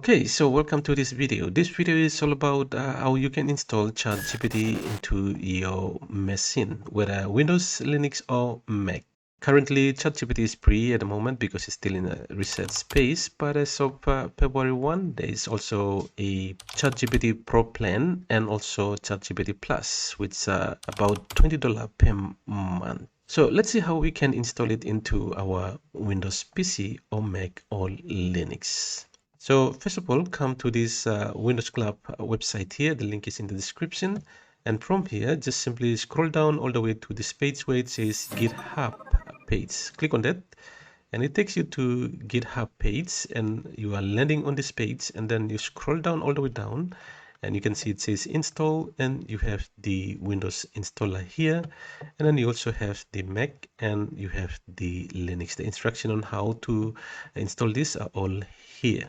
Okay, so welcome to this video. This video is all about how you can install ChatGPT into your machine, whether Windows, Linux, or Mac. Currently, ChatGPT is free at the moment because it's still in a research space, but as of February 1, there is also a ChatGPT Pro plan and also ChatGPT Plus, which is about $20 per month. So let's see how we can install it into our Windows PC or Mac or Linux. So first of all, come to this Windows Club website here. The link is in the description. And from here, just simply scroll down all the way to this page where it says GitHub page. Click on that and it takes you to GitHub page and you are landing on this page, and then you scroll down all the way down and you can see it says install, and you have the Windows installer here, and then you also have the Mac and you have the Linux. The instruction on how to install this are all here.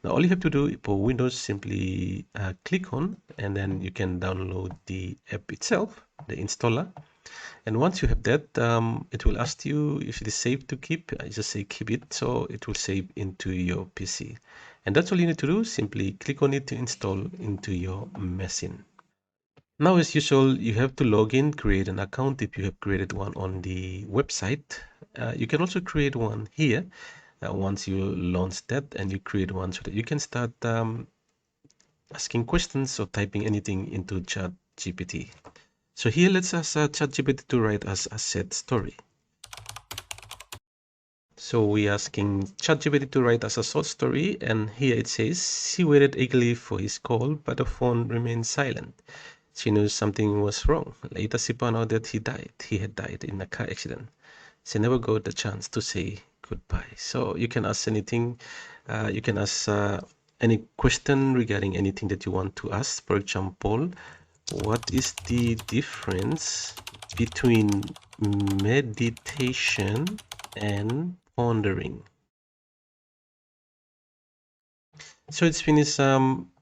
Now all you have to do for Windows, simply click on, and then you can download the app itself, the installer. And once you have that, it will ask you if it is safe to keep. I just say keep it, so it will save into your PC. And that's all you need to do. Simply click on it to install into your machine. Now, as usual, you have to log in, create an account if you have created one on the website. You can also create one here once you launch that, and you create one so that you can start asking questions or typing anything into ChatGPT. So here, let's ask ChatGPT to write us a sad story. So we're asking ChatGPT to write us a short story, and here it says, she waited eagerly for his call, but the phone remained silent. She knew something was wrong. Later she found out that he had died in a car accident. She never got the chance to say goodbye. So you can ask anything. You can ask any question regarding anything that you want to ask. For example, what is the difference between meditation and pondering? So it's finished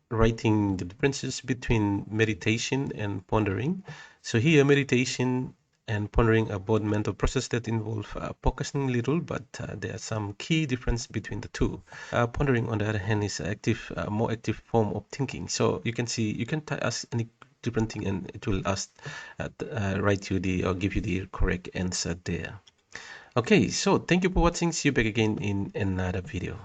writing the differences between meditation and pondering. So here, meditation and pondering are both mental processes that involve focusing little, but there are some key difference between the two. Pondering, on the other hand, is active, more active form of thinking. So you can see, you can ask any different thing, and it will ask, write you the or give you the correct answer there. Okay, so thank you for watching. See you back again in another video.